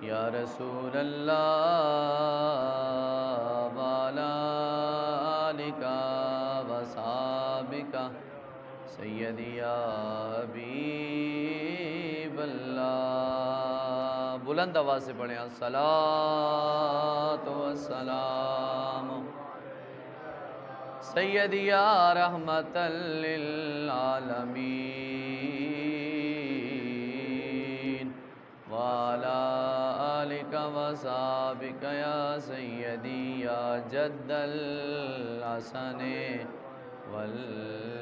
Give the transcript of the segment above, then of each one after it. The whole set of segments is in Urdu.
یا رسول اللہ والا آلکا وصحابکا سیدی یا حبیب اللہ۔ بلند آواز سے پڑھیں الصلاۃ والسلام سیدی یا رحمت للعالمین وعلی آلک وصحابک یا سیدی یا جد الحسن والحسین۔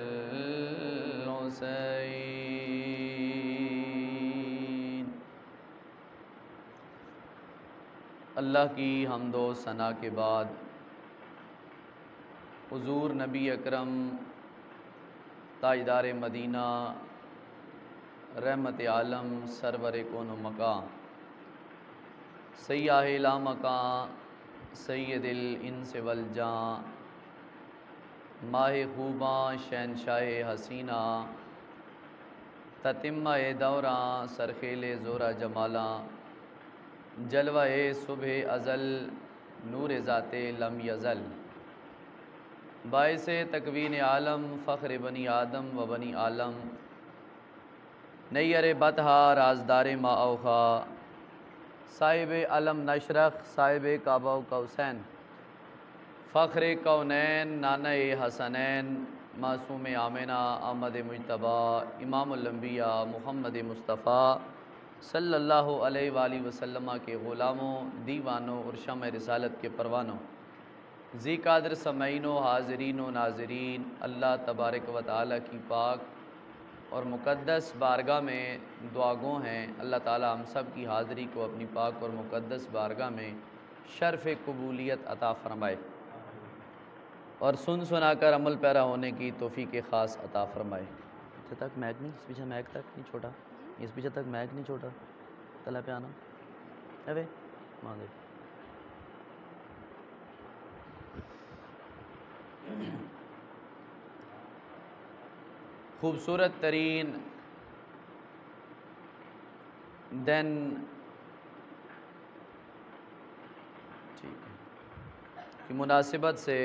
اللہ کی حمد و ثنا کے بعد حضور نبی اکرم تاجدار مدینہ رحمت عالم سرور کون و مکان سیاہ لامکان سید الانس والجان ماہ خوباں شہنشاہ حسینہ تتمہ دوراں سرخیل زورہ جمالاں جلوہ صبح ازل نور ذات لم یزل باعث تکوین عالم فخر بنی آدم و بنی عالم نیر بطحہ رازدار ما اوخا صاحب علم نشرخ صاحب کعبہ و قوسین فخر کونین نانہ حسنین معصوم آمنہ احمد مجتبیٰ امام الانبیاء محمد مصطفیٰ صلی اللہ علیہ وآلہ وسلم کے غلاموں دیوانوں اور شمع رسالت کے پروانوں ذی قادر سمعین و حاضرین و ناظرین، اللہ تبارک و تعالیٰ کی پاک اور مقدس بارگاہ میں دعا گو ہیں اللہ تعالیٰ ہم سب کی حاضری کو اپنی پاک اور مقدس بارگاہ میں شرف قبولیت عطا فرمائے اور سن سنا کر عمل پیرا ہونے کی توفیق خاص عطا فرمائے۔ پیچھے تک میک نہیں، اس پیچھے میک تک نہیں چھوٹا، اس پیچھے تک میک نہیں چھوٹا، تلا پہ آنا اوے مانگے۔ خوبصورت ترین دن کی مناسبت سے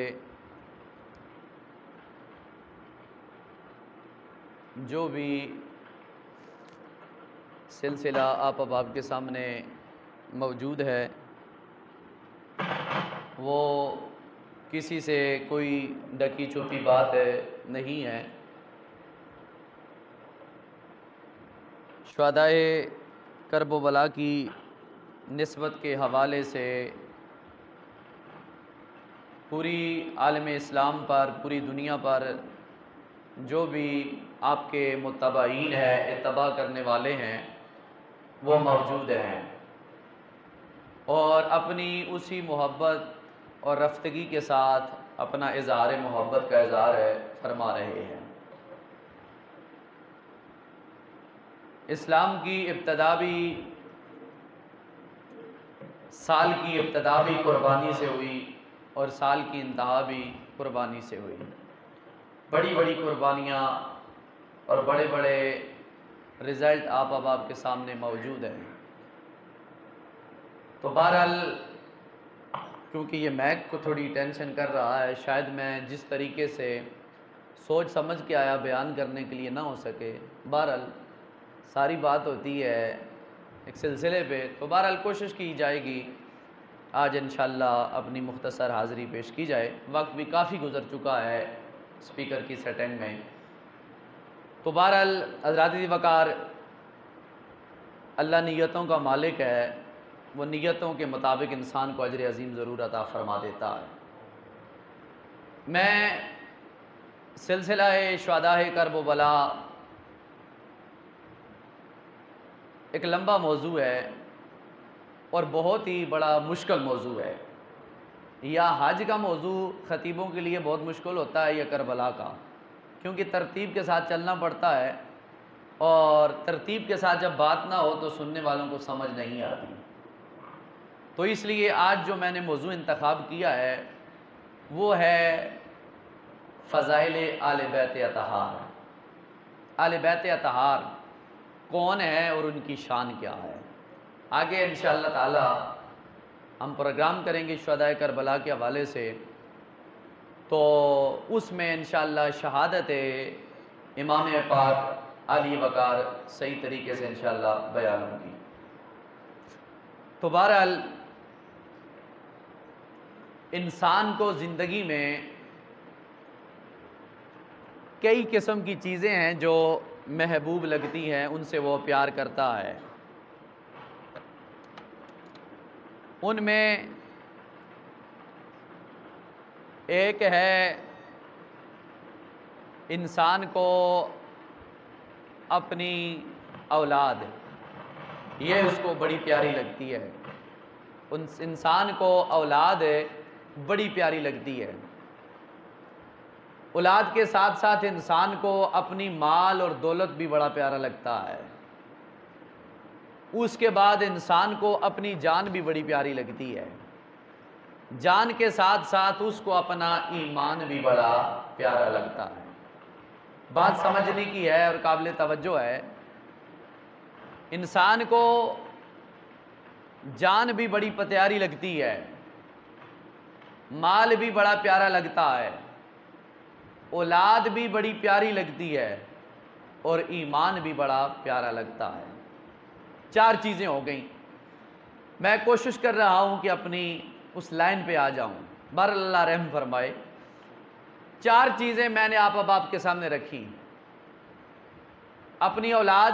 جو بھی سلسلہ آپ اب کے سامنے موجود ہے وہ کسی سے کوئی ڈکی چھپی بات نہیں ہے۔ شہدائے کرب و بلا کی نسبت کے حوالے سے پوری عالم اسلام پر، پوری دنیا پر جو بھی آپ کے متبعین ہیں، اتباع کرنے والے ہیں، وہ موجود ہیں اور اپنی اسی محبت اور رفتگی کے ساتھ اپنا اظہار محبت کا اظہار فرما رہے ہیں۔ اسلام کی ابتدا بھی، سال کی ابتدا بھی قربانی سے ہوئی اور سال کی انتہا بھی قربانی سے ہوئی۔ بڑی بڑی قربانیاں اور بڑے بڑے رزلٹ آپ کے سامنے موجود ہیں۔ تو بہرحال کیونکہ یہ میک کو تھوڑی ٹینشن کر رہا ہے، شاید میں جس طریقے سے سوچ سمجھ کے آیا بیان کرنے کے لیے نہ ہو سکے۔ بہرحال ساری بات ہوتی ہے ایک سلسلے پہ، تو بہرحال کوشش کی جائے گی آج انشاءاللہ اپنی مختصر حاضری پیش کی جائے۔ وقت بھی کافی گزر چکا ہے اسپیکر کی سیٹنگ میں۔ تو بہرحال حضرات وقار، اللہ نیتوں کا مالک ہے، وہ نیتوں کے مطابق انسان کو اجر عظیم ضرور عطا فرما دیتا ہے۔ میں سلسلہ شہدائے کرب و بلا ایک لمبا موضوع ہے اور بہت ہی بڑا مشکل موضوع ہے۔ یا حج کا موضوع خطیبوں کے لیے بہت مشکل ہوتا ہے یا کربلا کا، کیونکہ ترتیب کے ساتھ چلنا پڑتا ہے اور ترتیب کے ساتھ جب بات نہ ہو تو سننے والوں کو سمجھ نہیں آتی۔ تو اس لیے آج جو میں نے موضوع انتخاب کیا ہے وہ ہے فضائل آل بیت اطہار۔ آل بیت اطہار کون ہے اور ان کی شان کیا ہے؟ آگے انشاءاللہ تعالی ہم پروگرام کریں گے شہدائے کربلا کے حوالے سے، تو اس میں انشاءاللہ شہادت امام پاک علی وقار صحیح طریقے سے انشاءاللہ بیان ہوگی۔ تو بہرحال انسان کو زندگی میں کئی قسم کی چیزیں ہیں جو محبوب لگتی ہیں، ان سے وہ پیار کرتا ہے۔ ان میں ایک ہے انسان کو اپنی اولاد، یہ اس کو بڑی پیاری لگتی ہے۔ انسان کو اولاد بڑی پیاری لگتی ہے۔ اولاد کے ساتھ ساتھ انسان کو اپنی مال اور دولت بھی بڑا پیارا لگتا ہے۔ اس کے بعد انسان کو اپنی جان بھی بڑی پیاری لگتی ہے۔ جان کے ساتھ ساتھ اس کو اپنا ایمان بھی بڑا پیارا لگتا ہے۔ بات سمجھنے کی ہے اور قابل توجہ ہے۔ انسان کو جان بھی بڑی پیاری لگتی ہے، مال بھی بڑا پیارا لگتا ہے، اولاد بھی بڑی پیاری لگتی ہے، اور ایمان بھی بڑا پیارا لگتا ہے۔ 4 چیزیں ہو گئیں۔ میں کوشش کر رہا ہوں کہ اپنی اس لائن پہ آ جاؤں، بہر اللہ رحم فرمائے۔ 4 چیزیں میں نے آپ کے سامنے رکھی: اپنی اولاد،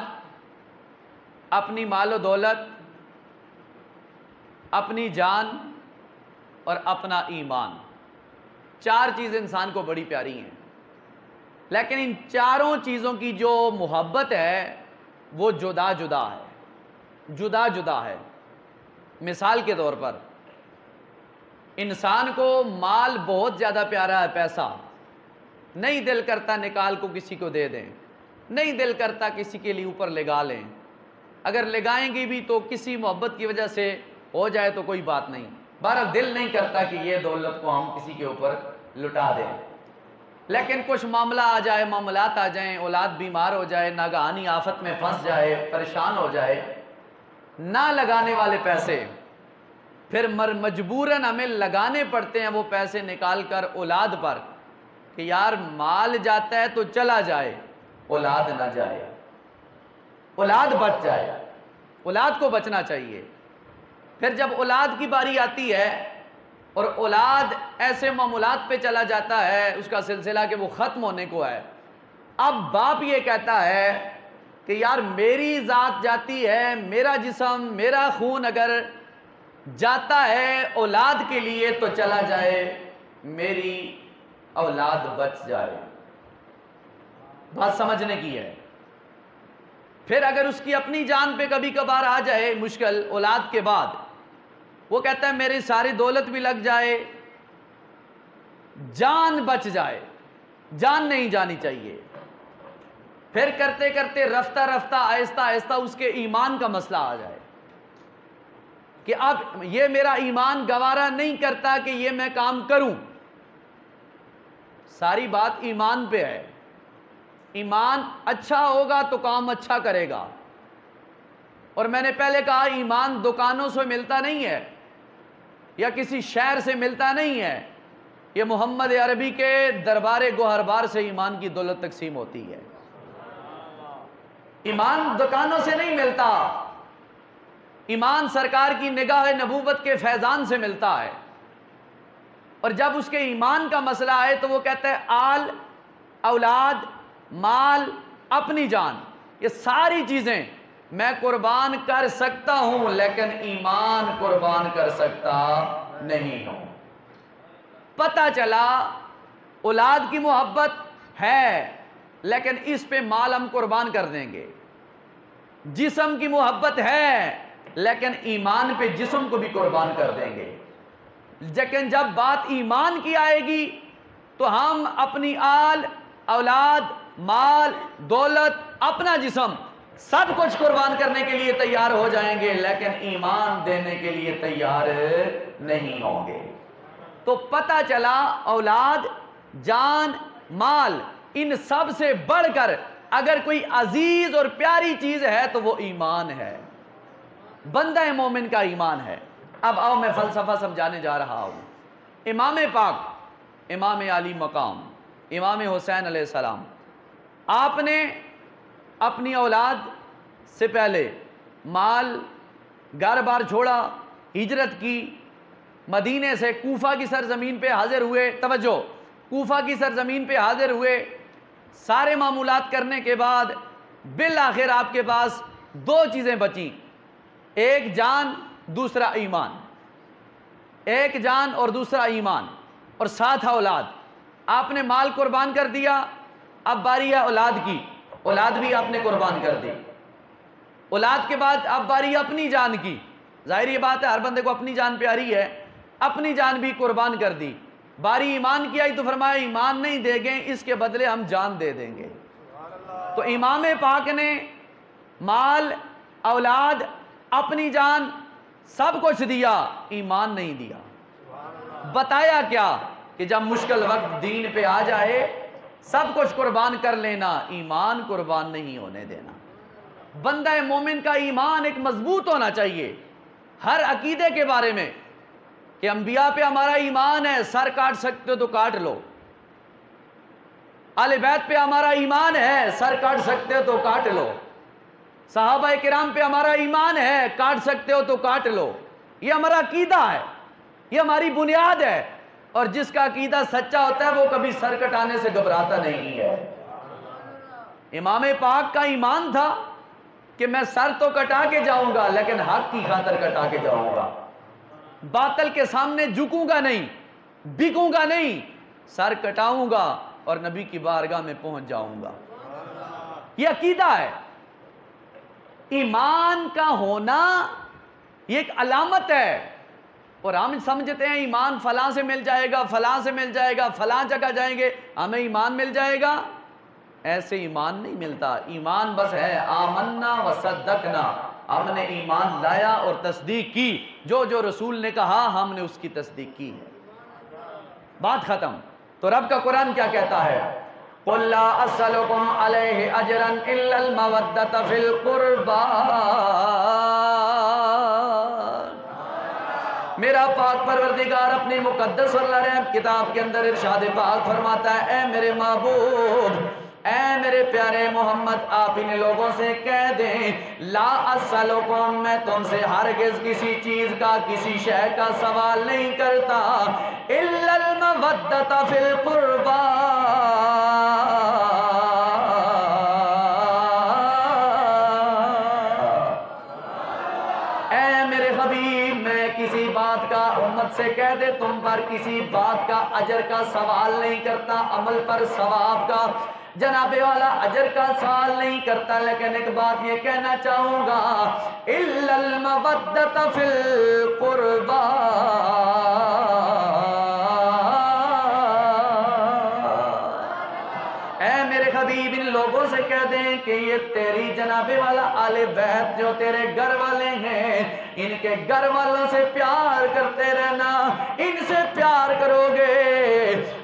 اپنی مال و دولت، اپنی جان اور اپنا ایمان۔ 4 چیزیں انسان کو بڑی پیاری ہیں، لیکن ان چاروں چیزوں کی جو محبت ہے وہ جدا جدا ہے، جدا جدا ہے۔ مثال کے طور پر انسان کو مال بہت زیادہ پیارا ہے، پیسہ نہیں دل کرتا نکال کو کسی کو دے دیں، نہیں دل کرتا کسی کے لیے اوپر لگا لیں، اگر لگائیں گے بھی تو کسی محبت کی وجہ سے ہو جائے تو کوئی بات نہیں، بہرحال دل نہیں کرتا کہ یہ دولت کو ہم کسی کے اوپر لٹا دیں۔ لیکن کچھ معاملہ آ جائے، معاملات آ جائیں، اولاد بیمار ہو جائے، ناگہانی آفت میں پھنس جائے، پریشان ہو جائے، نہ لگانے والے پیسے پھر مجبوراً ہمیں لگانے پڑتے ہیں وہ پیسے نکال کر اولاد پر، کہ یار مال جاتا ہے تو چلا جائے، اولاد نہ جائے، اولاد بچ جائے، اولاد کو بچنا چاہیے۔ پھر جب اولاد کی باری آتی ہے اور اولاد ایسے معاملات پہ چلا جاتا ہے، اس کا سلسلہ کہ وہ ختم ہونے کو ہے، اب باپ یہ کہتا ہے کہ یار میری ذات جاتی ہے، میرا جسم، میرا خون اگر جاتا ہے اولاد کے لیے تو چلا جائے، میری اولاد بچ جائے۔ بات سمجھنے کی ہے۔ پھر اگر اس کی اپنی جان پہ کبھی کبھار آ جائے مشکل اولاد کے بعد، وہ کہتا ہے میری ساری دولت بھی لگ جائے، جان بچ جائے، جان نہیں جانی چاہیے۔ پھر کرتے کرتے رفتہ رفتہ آہستہ آہستہ اس کے ایمان کا مسئلہ آ جائے کہ اب یہ میرا ایمان گوارا نہیں کرتا کہ یہ میں کام کروں۔ ساری بات ایمان پہ ہے۔ ایمان اچھا ہوگا تو کام اچھا کرے گا، اور میں نے پہلے کہا ایمان دکانوں سے ملتا نہیں ہے یا کسی شہر سے ملتا نہیں ہے، یہ محمد عربی کے دربار گوہربار سے ایمان کی دولت تقسیم ہوتی ہے۔ ایمان دکانوں سے نہیں ملتا، ایمان سرکار کی نگاہ نبوت کے فیضان سے ملتا ہے۔ اور جب اس کے ایمان کا مسئلہ آئے تو وہ کہتا ہے آل، اولاد، مال، اپنی جان، یہ ساری چیزیں میں قربان کر سکتا ہوں لیکن ایمان قربان کر سکتا نہیں ہوں۔ پتہ چلا اولاد کی محبت ہے لیکن اس پہ مال ہم قربان کر دیں گے، جسم کی محبت ہے لیکن ایمان پہ جسم کو بھی قربان کر دیں گے۔ لیکن جب بات ایمان کی آئے گی تو ہم اپنی آل، اولاد، مال، دولت، اپنا جسم سب کچھ قربان کرنے کے لیے تیار ہو جائیں گے لیکن ایمان دینے کے لیے تیار نہیں ہوں گے۔ تو پتہ چلا اولاد، جان، مال، ان سب سے بڑھ کر اگر کوئی عزیز اور پیاری چیز ہے تو وہ ایمان ہے۔ بندہ مومن کا ایمان ہے۔ اب آؤ میں فلسفہ سمجھانے جا رہا ہوں۔ امام پاک، امام علی مقام، امام حسین علیہ السلام، آپ نے اپنی اولاد سے پہلے مال گھر بار چھوڑا، ہجرت کی، مدینے سے کوفہ کی سرزمین پہ حاضر ہوئے۔ توجہ، کوفہ کی سرزمین پہ حاضر ہوئے، سارے معمولات کرنے کے بعد بالآخر آپ کے پاس دو چیزیں بچیں، ایک جان دوسرا ایمان، ایک جان اور دوسرا ایمان، اور ساتھ اولاد۔ آپ نے مال قربان کر دیا، اب باری ہے اولاد کی، اولاد بھی آپ نے قربان کر دی۔ اولاد کے بعد اب باری اپنی جان کی، ظاہر یہ بات ہے ہر بندے کو اپنی جان پیاری ہے، اپنی جان بھی قربان کر دی۔ باری ایمان کی آئی تو فرمایا ایمان نہیں دے گے، اس کے بدلے ہم جان دے دیں گے۔ تو امام پاک نے مال، اولاد، اپنی جان سب کچھ دیا، ایمان نہیں دیا۔ بتایا کیا کہ جب مشکل وقت دین پہ آ جائے سب کچھ قربان کر لینا، ایمان قربان نہیں ہونے دینا۔ بندہ مومن کا ایمان ایک مضبوط ہونا چاہیے ہر عقیدے کے بارے میں، کہ انبیاء پہ ہمارا ایمان ہے، سر کاٹ سکتے ہو تو کاٹ لو۔ اہل بیت پہ ہمارا ایمان ہے، سر کاٹ سکتے ہو تو کاٹ لو۔ صحابہ کرام پہ ہمارا ایمان ہے، کاٹ سکتے ہو تو کاٹ لو۔ یہ ہمارا عقیدہ ہے، یہ ہماری بنیاد ہے، اور جس کا عقیدہ سچا ہوتا ہے وہ کبھی سر کٹانے سے گھبراتا نہیں ہے۔ امام پاک کا ایمان تھا کہ میں سر تو کٹا کے جاؤں گا لیکن حق کی خاطر کٹا کے جاؤں گا، باطل کے سامنے جھکوں گا نہیں، بکوں گا نہیں، سر کٹاؤں گا اور نبی کی بارگاہ میں پہنچ جاؤں گا۔ یہ عقیدہ ہے۔ ایمان کا ہونا یہ ایک علامت ہے، اور ہم سمجھتے ہیں ایمان فلاں سے مل جائے گا، فلاں سے مل جائے گا، فلاں جگہ جائیں گے ہمیں ایمان مل جائے گا۔ ایسے ایمان نہیں ملتا۔ ایمان بس ہے آمنا و صدقنا، ہم نے ایمان لایا اور تصدیق کی، جو جو رسول نے کہا ہم نے اس کی تصدیق کی ہے، بات ختم۔ تو رب کا قرآن کیا کہتا ہے؟ قُلْ لَا أَسْأَلُكُمْ عَلَيْهِ أَجْرًا إِلَّا الْمَوَدَّةَ فِي الْقُرْبَى۔ میرا پاک پروردگار اپنی مقدس اور رحم کتاب کے اندر ارشاد پاک فرماتا ہے، اے میرے محبوب، اے میرے پیارے محمد، آپ ان لوگوں سے کہہ دیں لا اسألکم، میں تم سے ہرگز کسی چیز کا، کسی شے کا سوال نہیں کرتا، الا المودۃ فی القربى، اے میرے حبیب، میں کسی بات کا، امت سے کہہ دے تم پر کسی بات کا اجر کا سوال نہیں کرتا، عمل پر ثواب کا، جناب والا اجر کا سوال نہیں کرتا، لیکن ایک بات یہ کہنا چاہوں گا، الا المودۃ فی القربى، اے میرے حبیب ان لوگوں سے کہہ دیں کہ یہ تیری جناب والا آل بیت جو تیرے گھر والے ہیں، ان کے گھر والوں سے پیار کرتے رہنا، ان سے پیار کرو گے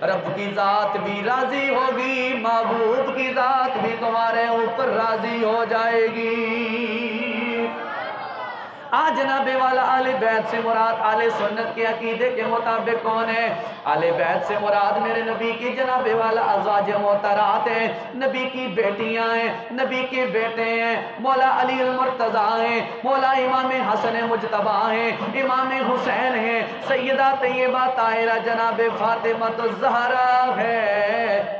رب کی ذات بھی راضی ہوگی، محبوب کی ذات بھی تمہارے اوپر راضی ہو جائے گی۔ آج جناب والا آل بیت سے مراد آل سنت کے عقیدے کے مطابق کون ہے؟ آل بیت سے مراد میرے نبی کی جناب والا ازواج محترات ہیں، نبی کی بیٹیاں ہیں، نبی کے بیٹے ہیں، مولا علی المرتضیٰ ہیں، مولا امام حسن مجتبی ہیں، امام حسین ہیں، سیدہ طیبہ طاہرہ جناب فاطمہ الزہرا ہے،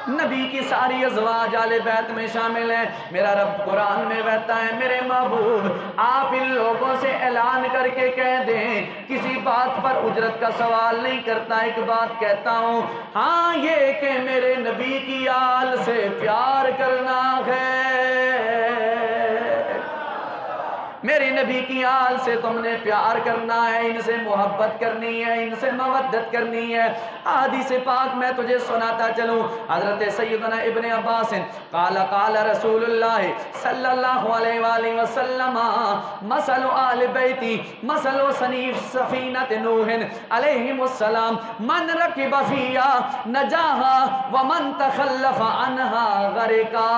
نبی کی ساری ازواج آل بیت میں شامل ہیں۔ میرا رب قرآن میں کہتا ہے میرے محبوب آپ ان لوگوں سے اعلان کر کے کہہ دیں کسی بات پر اجرت کا سوال نہیں کرتا، ایک بات کہتا ہوں، ہاں یہ کہ میرے نبی کی آل سے پیار کرنا ہے، میرے نبی کی آل سے تم نے پیار کرنا ہے، ان سے محبت کرنی ہے، ان سے مودت کرنی ہے۔ حدیث پاک میں تجھے سناتا چلوں، حضرت سیدنا ابن عباس قال قال رسول اللہ صلی اللہ علیہ وآلہ وسلم مثل آل بیتی مثل صنیف سفینۃ نوح علیہم السلام، من رکب فیہا نجاہا ومن تخلف عنہا غرقا۔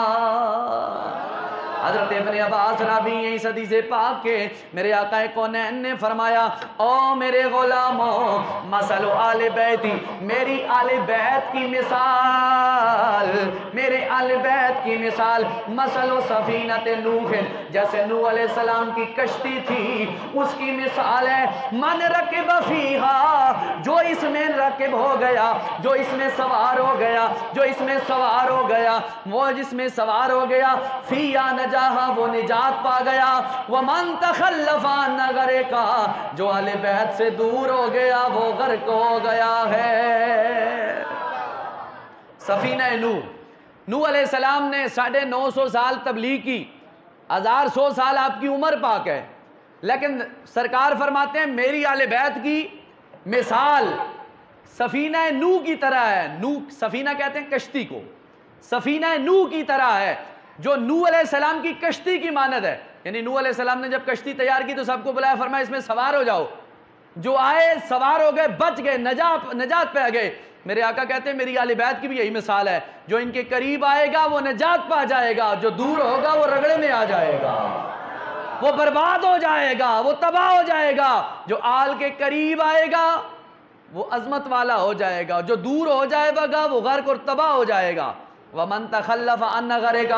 حضرت ابن عباس راوی ہیں اس حدیث پاک کے، میرے آقا کونین نے فرمایا او میرے غلاموں، مثل آل بیتی، میری آل بیت کی مثال، میرے آل بیت کی مثال، مثل سفینۃ نوح، جیسے نوح علیہ السلام کی کشتی تھی اس کی مثال ہے، من رکب فیہا، جو اس میں رکب ہو گیا، جو اس میں سوار ہو گیا، جو اس میں سوار ہو گیا، وہ جس میں سوار ہو گیا، فیہا نجاہا، وہ نجات پا گیا، ومن تخلف عن غرقا، جو اہل بیت سے دور ہو گیا وہ غرق ہو گیا ہے۔ سفینہ نوح علیہ السلام نے 950 سال تبلیغ کی، 1100 سال آپ کی عمر پاک ہے، لیکن سرکار فرماتے ہیں میری اہل بیت کی مثال سفینہ نوح کی طرح ہے۔ نوح سفینہ کہتے ہیں کشتی کو، سفینہ نوح کی طرح ہے، جو نوح علیہ السلام کی کشتی کی مانند ہے۔ یعنی نوح علیہ السلام نے جب کشتی تیار کی تو سب کو بلایا، فرمایا اس میں سوار ہو جاؤ، جو آئے سوار ہو گئے، بچ گئے، نجات پہ گئے۔ میرے آقا کہتے ہیں میری اہل بیت کی بھی یہی مثال ہے، جو ان کے قریب آئے گا وہ نجات پا جائے گا، جو دور ہوگا وہ رگڑے میں آ جائے گا، وہ برباد ہو جائے گا، وہ تباہ ہو جائے گا۔ جو آل کے قریب آئے گا وہ عظمت والا ہو جائے گا، جو دور ہو جائے گا وہ غرق اور تباہ ہو جائے گا۔ وَمَن تَخَلَّفَ عَنْ غَرِقَ،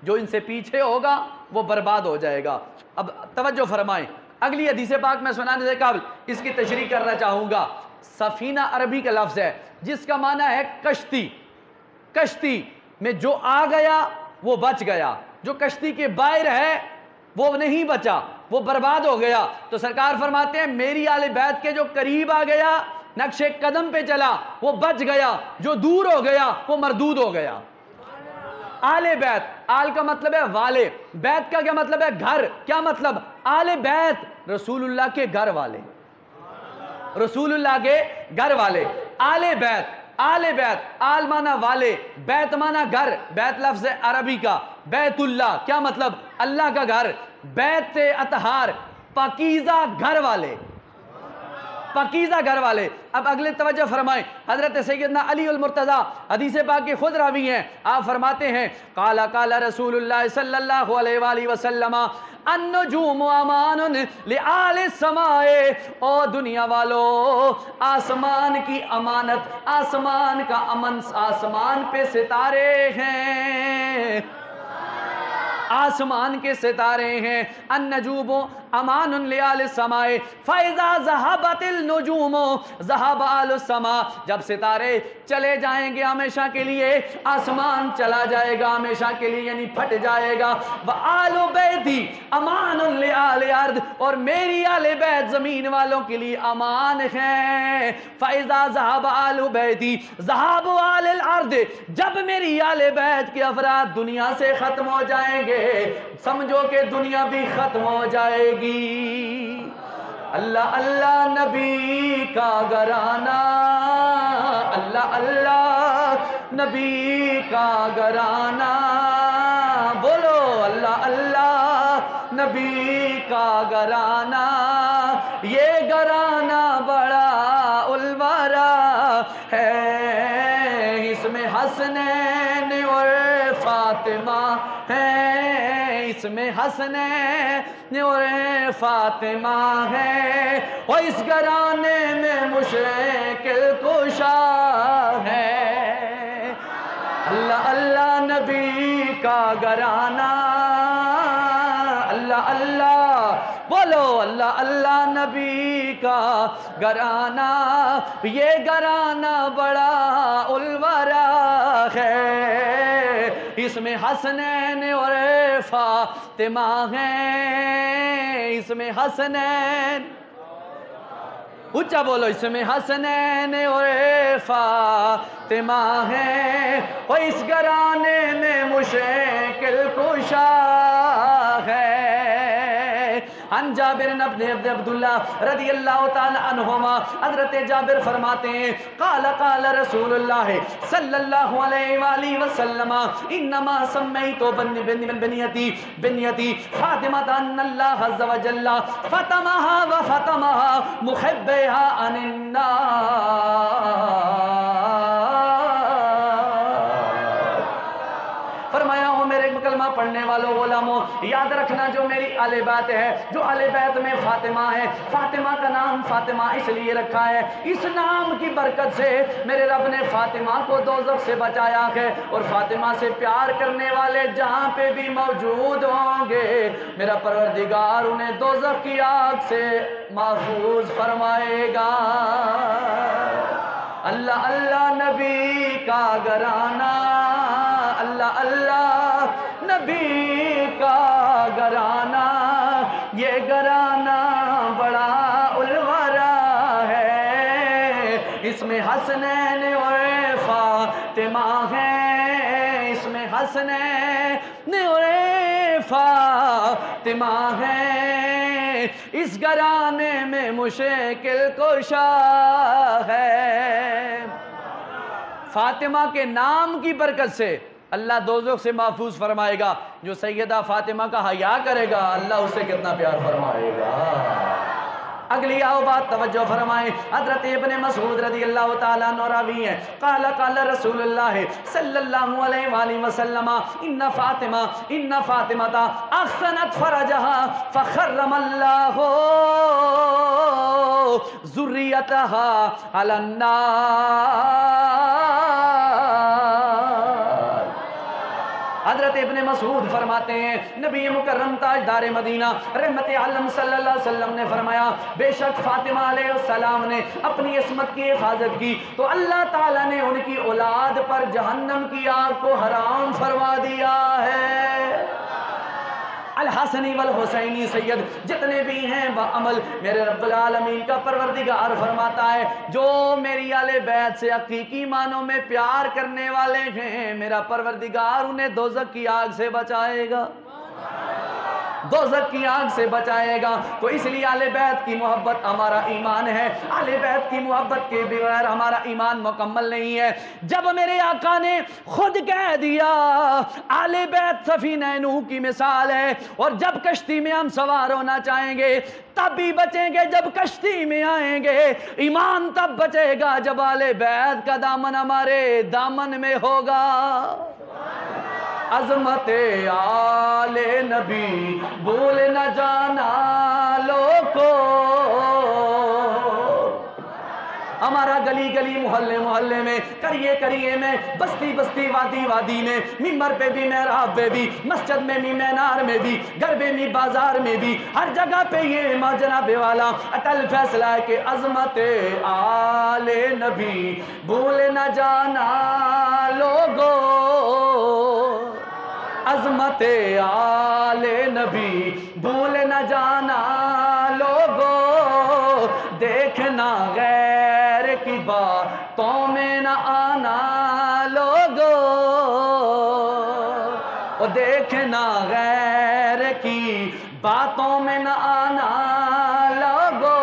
جو ان سے پیچھے ہوگا وہ برباد ہو جائے گا۔ اب توجہ فرمائیں، اگلی حدیث پاک میں سنانے سے قبل اس کی تشریح کرنا چاہوں گا۔ سفینہ عربی کا لفظ ہے جس کا معنی ہے کشتی، کشتی میں جو آ گیا وہ بچ گیا، جو کشتی کے باہر ہے وہ نہیں بچا، وہ برباد ہو گیا۔ تو سرکار فرماتے ہیں میری آل بیت کے جو قریب آ گیا، نقش قدم پہ چلا، وہ بچ گیا، جو دور ہو گیا وہ مردود ہو گیا۔ آل بیت، آل کا مطلب ہے والے، بیت کا کیا مطلب ہے گھر، کیا مطلب آل بیت رسول اللہ کے گھر والے، رسول اللہ کے گھر والے۔ آل بیت، آل بیت، آل مانا والے، بیت مانا گھر، بیت لفظ عربی کا، بیت اللہ کیا مطلب اللہ کا گھر، بیت اطہار پاکیزہ گھر والے، پاکیزہ گھر والے۔ اب اگلے توجہ فرمائیں، حضرت سیدنا علی المرتضیٰ حدیث پاک کے خود راوی ہیں، آپ فرماتے ہیں قال قال رسول اللہ صلی اللہ علیہ وآلہ وسلم النجوم امان لآل السماء، او دنیا والو آسمان کی امانت، آسمان کا امن، آسمان پہ ستارے ہیں، آسمان کے ستارے ہیں۔ النجوم امان لآل السماء فاذا ذهبت النجوم ذهب آل السماء، جب ستارے چلے جائیں گے ہمیشہ کے لیے، آسمان چلا جائے گا ہمیشہ کے لیے، یعنی پھٹ جائے گا۔ وآل بیتی امان لآل الارض، اور میری آل بیت زمین والوں کے لیے امان ہے۔ فاذا ذهب آل بیتی ذهب آل الارض، جب میری آل بیت کے افراد دنیا سے ختم ہو جائیں گے سمجھو کہ دنیا بھی ختم ہو جائے گی۔ اللہ اللہ نبی کا گھرانہ، اللہ اللہ نبی کا گھرانہ، بولو اللہ اللہ نبی کا گھرانہ، یہ گھرانہ بڑا الورا ہے، اس میں حسنین اور فاطمہ ہے، اس میں حسنین اور فاطمہ ہے، اور اس گھرانے میں مشکل کشا ہے۔ اللہ اللہ نبی کا گھرانہ، اللہ اللہ بولو اللہ اللہ نبی کا گھرانہ، یہ گھرانہ بڑا الورا ہے، اس میں حسنین اور فاطمہ ہیں، اس میں حسنین، اونچا بولو، اس میں حسنین اور فاطمہ ہیں، اور اس گھرانے میں مشکل کشا ہے۔ عن جابر بن عبداللہ رضی اللہ تعالی عنہما، حضرت جابر فرماتے ہیں قال قال رسول اللہ صلی اللہ علیہ وآلہ وسلم انما سمیت بنیتی خاتمۃ ان اللہ عز وجل فتمها وفتمها محبها عن النار۔ فرمایا ہو میرے کلمہ پڑھنے والوں، وہ یاد رکھنا جو میری اہل بیت ہے، جو اہل بیت میں فاطمہ ہے، فاطمہ کا نام فاطمہ اس لیے رکھا ہے، اس نام کی برکت سے میرے رب نے فاطمہ کو دوزخ سے بچایا ہے، اور فاطمہ سے پیار کرنے والے جہاں پہ بھی موجود ہوں گے میرا پروردگار انہیں دوزخ کی آگ سے محفوظ فرمائے گا۔ اللہ اللہ نبی کا گھرانہ، اللہ اللہ نبی کا گھرانہ، یہ گھرانہ بڑا الورا ہے، اس میں حسنین اور فاطمہ ہیں، اس میں حسنین اور فاطمہ ہیں، اس گھرانے میں مشکل کشا ہے۔ فاطمہ کے نام کی برکت سے اللہ دوزخ سے محفوظ فرمائے گا۔ جو سیدہ فاطمہ کا حیا کرے گا اللہ اسے کتنا پیار فرمائے گا۔ اگلی آؤ بات توجہ فرمائیں، حضرت ابن مسعود رضی اللہ تعالیٰ عنہ راوی ہیں، قال قال رسول اللہ صلی اللہ علیہ وآلہ وسلم ان فاطمہ احسنت فرجہا فخرم اللہ ذریتہا علی النار۔ حضرت ابن مسعود فرماتے ہیں نبی مکرم تاجدار مدینہ رحمت عالم صلی اللہ علیہ وسلم نے فرمایا بے شک فاطمہ علیہ السلام نے اپنی عصمت کی حفاظت کی تو اللہ تعالیٰ نے ان کی اولاد پر جہنم کی آگ کو حرام فرما دیا ہے۔ الحسنی والحسینی سید جتنے بھی ہیں بعمل میرے رب العالمین کا پروردگار فرماتا ہے جو میری اہل بیت سے حقیقی معنوں میں پیار کرنے والے ہیں میرا پروردگار انہیں دوزخ کی آگ سے بچائے گا، دوزخ کی آگ سے بچائے گا۔ تو اس لیے اہل بیت کی محبت ہمارا ایمان ہے، اہل بیت کی محبت کے بغیر ہمارا ایمان مکمل نہیں ہے۔ جب میرے آقا نے خود کہہ دیا اہل بیت سفینہ نوح کی مثال ہے، اور جب کشتی میں ہم سوار ہونا چاہیں گے تب بھی بچیں گے جب کشتی میں آئیں گے، ایمان تب بچے گا جب اہل بیت کا دامن ہمارے دامن میں ہوگا۔ عظمت آل نبی بھول نہ جانا لوگو، ہمارا گلی گلی محلے محلے میں کریے کریے میں بستی بستی وادی وادی میں ممبر پہ بھی محراب پہ بھی مسجد میں بھی مینار میں بھی گھر میں بھی بازار میں بھی ہر جگہ پہ یہ جناب والا اٹل فیصلہ ہے کہ عظمت آل نبی بھول نہ جانا لوگو، عظمت آل نبی بھول نہ جانا لوگو، دیکھنا غیر کی باتوں میں نہ آنا لوگو، اور دیکھنا غیر کی باتوں میں نہ آنا لوگو۔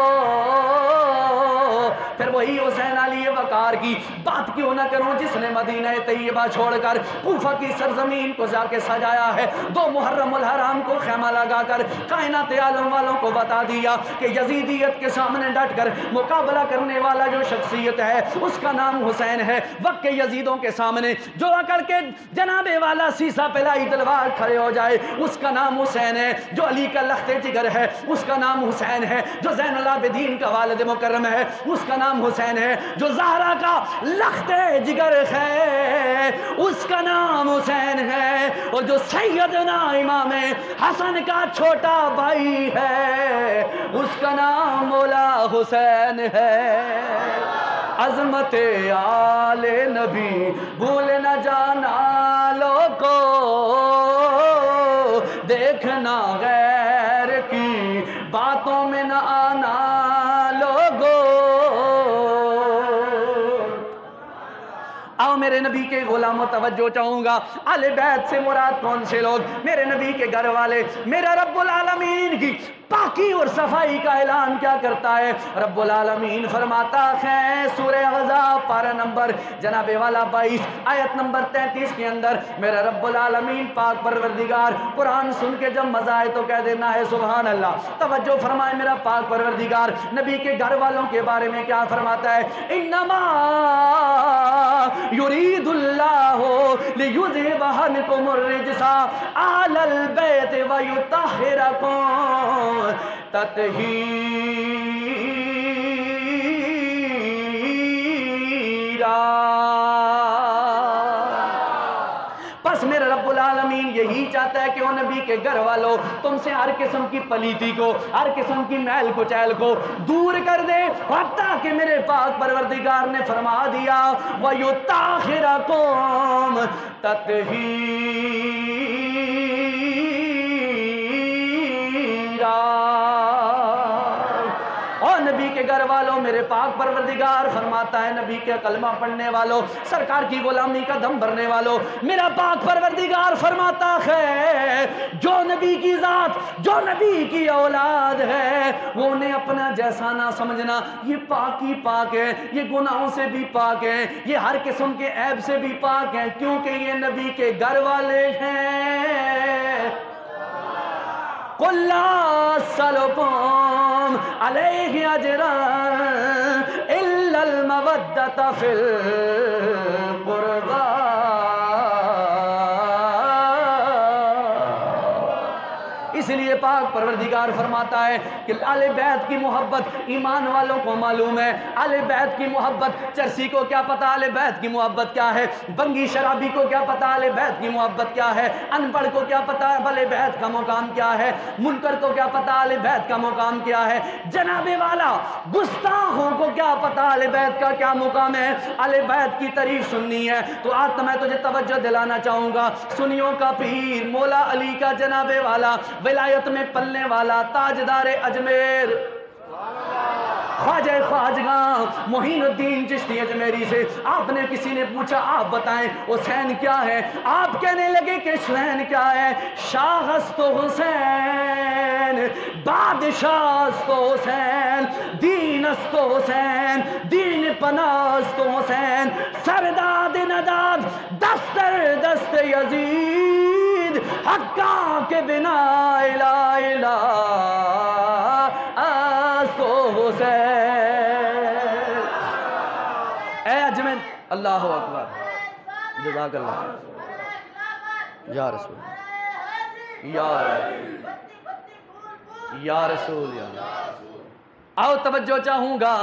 پھر وہی حسین علی وقار کی بات کیوں نہ کروں جس نے مدینہ طیبہ چھوڑ کر کوفہ کی سرزمین کو جا کے سجایا ہے، 2 محرم الحرام کو خیمہ لگا کر کائنات عالم والوں کو بتا دیا کہ یزیدیت کے سامنے ڈٹ کر مقابلہ کرنے والا جو شخصیت ہے اس کا نام حسین ہے۔ وقت کے یزیدوں کے سامنے جو اکڑ کے جناب والا سیسا پلائی تلوار کھڑے ہو جائے اس کا نام حسین ہے، جو علی کا لخت جگر ہے اس کا نام حسین ہے، جو زین العابدین کا والد مکرم ہے اس کا نام حسین ہے، جو زہرا کا لخت جگر ہے اس کا نام حسین ہے، اور جو سیدنا امام حسن کا چھوٹا بھائی ہے اس کا نام مولا حسین ہے۔ عظمت آل نبی بھول نہ جانا لوگو، دیکھنا غیر کی باتوں میں نہ آنا لوگو۔ آؤ میرے نبی کے غلاموں توجہ چاہوں گا، اہل بیت سے مراد کون سے لوگ؟ میرے نبی کے گھر والے، میرا رب العالمین کی پاکی اور صفائی کا اعلان کیا کرتا ہے؟ رب العالمین فرماتا ہے سورہ احزاب پارہ نمبر جناب والا 22 آیت نمبر 33 کے اندر، میرا رب العالمین پاک پروردگار قرآن سن کے جب مزہ آئے تو کہہ دینا ہے سبحان اللہ۔ توجہ فرمائے، میرا پاک پروردگار نبی کے گھر والوں کے بارے میں کیا فرماتا ہے؟ انما یرید اللہ لیذھب عنکم الرجس اہل البیت ویطہرکم تطہیرا۔ بس میرا رب العالمین یہی چاہتا ہے کہ وہ نبی کے گھر والوں تم سے ہر قسم کی پلیتی کو، ہر قسم کی میل کچیل کو دور کر دے، حتیٰ کہ میرے پاک پروردگار نے فرما دیا وَيُطَہِّرَكُمْ تَطْہِیرًا۔ اور نبی کے گھر والوں میرے پاک پروردگار فرماتا ہے نبی کے کلمہ پڑھنے والوں، سرکار کی غلامی کا دم بھرنے والوں، میرا پاک پروردگار فرماتا ہے جو نبی کی ذات، جو نبی کی اولاد ہے وہ انہیں اپنا جیسا نہ سمجھنا، یہ پاک ہی پاک ہے، یہ گناہوں سے بھی پاک ہے، یہ ہر قسم کے عیب سے بھی پاک ہے، کیونکہ یہ نبی کے گھر والے ہیں۔ قُلْ لَا أَسْأَلُكُمْ عَلَيْهِ أَجْرًا إِلَّا الْمَوَدَّةَ فِي الْقُرْبَى۔ اس لیے پاک پروردگار فرماتا ہے کہ اہل بیت کی محبت ایمان والوں کو معلوم ہے، اہل بیت کی محبت، چرسی کو کیا پتا اہل بیت کی محبت کیا ہے، بنگی شرابی کو کیا پتا اہل بیت کی محبت کیا ہے، ان پڑھ کو کیا پتا اہل بیت کا مقام کیا ہے، منکر کو کیا پتا اہل بیت کا مقام کیا ہے، جناب والا گستاخوں کو کیا پتا اہل بیت کا کیا مقام ہے۔ اہل بیت کی تعریف سننی ہے تو آج تو میں تجھے توجہ دلانا چاہوں گا، سنیوں کا پیر مولا علی کا جناب والا، ولایت میں پلنے والا، تاجدار اجمیر، خواجہ خواجگاں معین الدین چشتی اجمیری سے آپ نے کسی نے پوچھا آپ بتائیں حسین کیا ہے؟ آپ کہنے لگے کہ حسین کیا ہے؟ شاہ است و حسین، بادشاہ است و حسین، دین است و حسین، دین پناہ است و حسین، سرداد نداد دستر دست یزید، حقا کے بنا الہ الہ است و حسین۔ اے اجمل، اللہ اکبر، جزاک اللہ، یا رسول یا رسول یا آؤ توجہ چاہوں گا،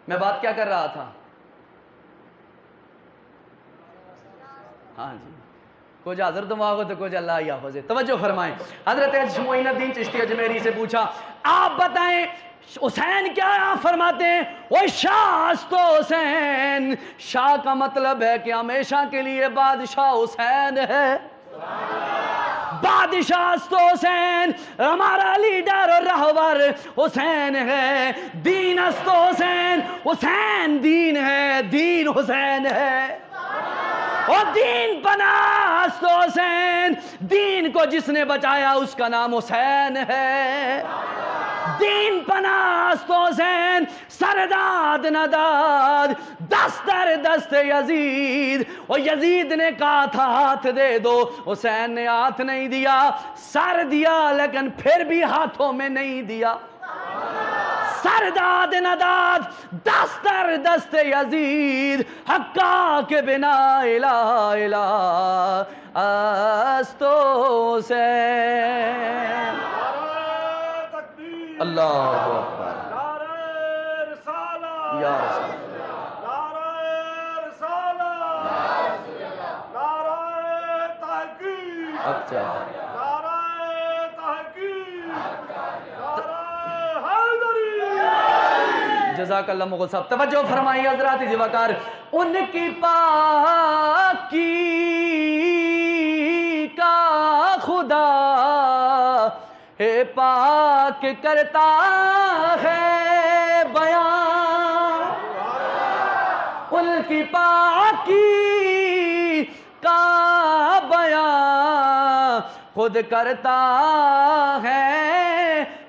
میں بات کیا کر رہا تھا؟ ہاں جی، کچھ حضرت دماغ ہو تو کچھ اللہ یا حفظ۔ توجہ فرمائیں، حضرت معین الدین چشتی اجمیری سے پوچھا آپ بتائیں حسین کیا ہے؟ آپ فرماتے ہیں وہ شاہ است و حسین، شاہ کا مطلب ہے کہ ہمیشہ کے لیے بادشاہ حسین ہے، بادشاہ است و حسین، ہمارا لیڈر اور رہبر حسین ہے، دین است و حسین، حسین دین ہے، دین حسین ہے، اور دین پناہ است و حسین، دین کو جس نے بچایا اس کا نام حسین ہے، دین پناہ است و حسین، سرداد نداد دست در دست یزید، اور یزید نے کہا تھا ہاتھ دے دو، حسین نے ہاتھ نہیں دیا، سر دیا لیکن پھر بھی ہاتھوں میں نہیں دیا، سرداد نداد دست در دست یزید، حقا کے بنا الہ الہ است و حسین۔ اللہ اکبر، یا رسول اچھا جزاک اللہ مغل صاحب۔ توجہ فرمائیے حضرات زیوکار، ان کی پاکی کا خدا ہے پاک کرتا ہے بیان، ان کی پاکی کا بیان خود کرتا ہے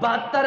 72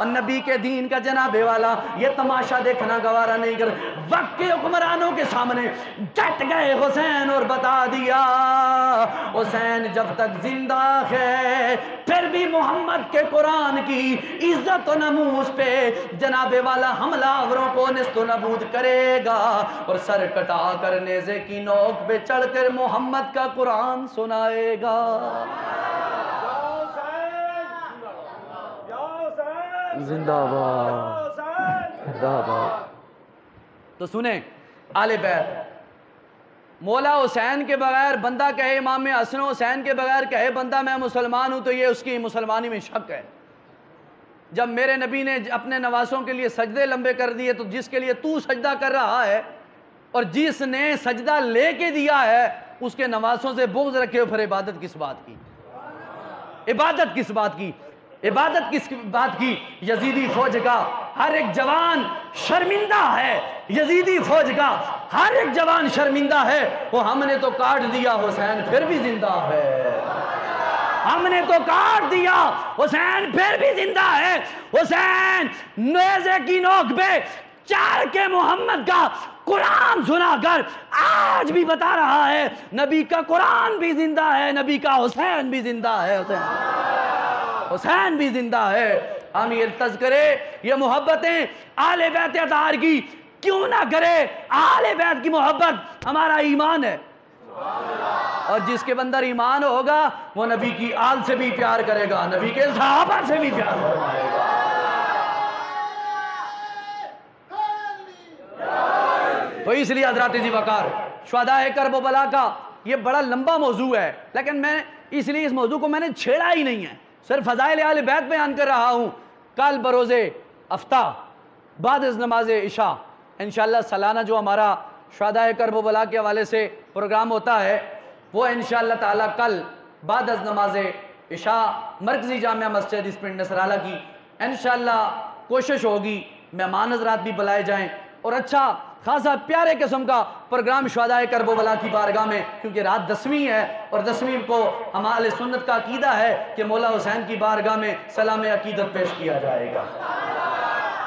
اور نبی کے دین کا جناب والا یہ تماشا دیکھنا گوارا نہیں کر، وقت کے حکمرانوں کے سامنے ڈٹ گئے حسین اور بتا دیا حسین جب تک زندہ ہے پھر بھی محمد کے قرآن کی عزت و نموز پہ جناب والا حملہ آوروں کو نیست و نابود کرے گا اور سر کٹا کر نیزے کی نوک پہ چڑھ کر محمد کا قرآن سنائے گا۔ زندہ باد، زندہ باد۔ تو سنیں آل بیت، مولا حسین کے بغیر بندہ کہے، امام حسن حسین کے بغیر کہے بندہ میں مسلمان ہوں تو یہ اس کی مسلمانی میں شک ہے۔ جب میرے نبی نے اپنے نواسوں کے لیے سجدے لمبے کر دیے تو جس کے لیے تو سجدہ کر رہا ہے اور جس نے سجدہ لے کے دیا ہے اس کے نواسوں سے بغض رکھے، پھر عبادت کس بات کی؟ عبادت کس بات کی؟ عبادت کس بات کی؟ یزیدی فوج کا ہر ایک جوان شرمندہ ہے، یزیدی فوج کا ہر ایک جوان شرمندہ ہے، وہ ہم نے تو کاٹ دیا حسین پھر بھی زندہ ہے، ہم نے تو کاٹ دیا حسین پھر بھی زندہ ہے۔ حسین نیزے کی نوک پہ چار کے محمد کا قرآن سنا کر آج بھی بتا رہا ہے نبی کا قرآن بھی زندہ ہے، نبی کا حسین بھی زندہ ہے، حسین بھی زندہ ہے۔ ہم یہ تذکرے، یہ محبتیں آل بیت اطہار کی کیوں نہ کرے؟ آل بیت کی محبت ہمارا ایمان ہے، اور جس کے اندر ایمان ہوگا وہ نبی کی آل سے بھی پیار کرے گا، نبی کے صحابہ سے بھی پیار فرمائے گا۔ تو اس لیے حضرات ذی وقار شہداء کرب و بلا کا یہ بڑا لمبا موضوع ہے، لیکن میں اس لیے اس موضوع کو میں نے چھیڑا ہی نہیں ہے، صرف فضائل آل بیت بیان کر رہا ہوں۔ کل بروز افتح بعد از نماز عشاء انشاءاللہ سالانہ جو ہمارا شہداء کرب و بلا کے حوالے سے پروگرام ہوتا ہے وہ انشاءاللہ تعالی کل بعد از نماز عشاء مرکزی جامعہ مسجد اس پنڈ نصراللہ کی انشاءاللہ کوشش ہوگی مہمان حضرات بھی بلائے جائیں اور اچھا خاصا پیارے قسم کا پروگرام شہداء کرب و بلا کی بارگاہ میں، کیونکہ رات 10ویں ہے اور 10ویں کو ہمارے سنت کا عقیدہ ہے کہ مولا حسین کی بارگاہ میں سلام عقیدت پیش کیا جائے گا۔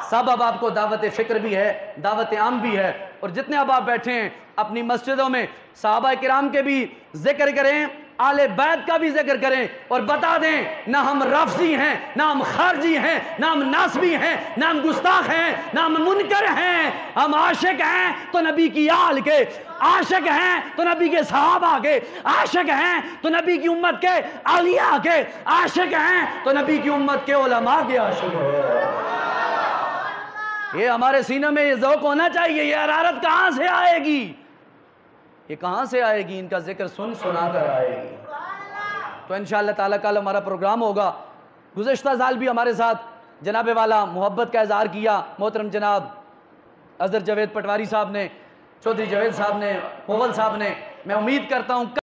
سب اب آپ کو دعوت فکر بھی ہے، دعوت عام بھی ہے، اور جتنے اب آپ بیٹھے ہیں اپنی مسجدوں میں صحابہ کرام کے بھی ذکر کریں، آل بیت کا بھی ذکر کریں اور بتا دیں نہ ہم رافضی ہیں، نہ ہم خارجی ہیں، نہ ہم ناسبی ہیں، نہ ہم گستاخ ہیں، نہ ہم منکر ہیں، ہم عاشق ہیں تو نبی کی آل کے، عاشق ہیں تو نبی کے صحابہ کے، عاشق ہیں تو نبی کی امت کے اولیاء کے، عاشق ہیں تو نبی کی امت کے علماء کے عاشق ہیں۔ یہ ہمارے سینوں میں یہ ذوق ہونا چاہیے، یہ حرارت کہاں سے آئے گی؟ یہ کہاں سے آئے گی؟ ان کا ذکر سنا کر آئے گی۔ تو انشاءاللہ تعالیٰ کل ہمارا پروگرام ہوگا۔ گزشتہ سال بھی ہمارے ساتھ جناب والا محبت کا اظہار کیا محترم جناب اظہر جاوید پٹواری صاحب نے، چودھری جاوید صاحب نے، مغل صاحب نے۔ میں امید کرتا ہوں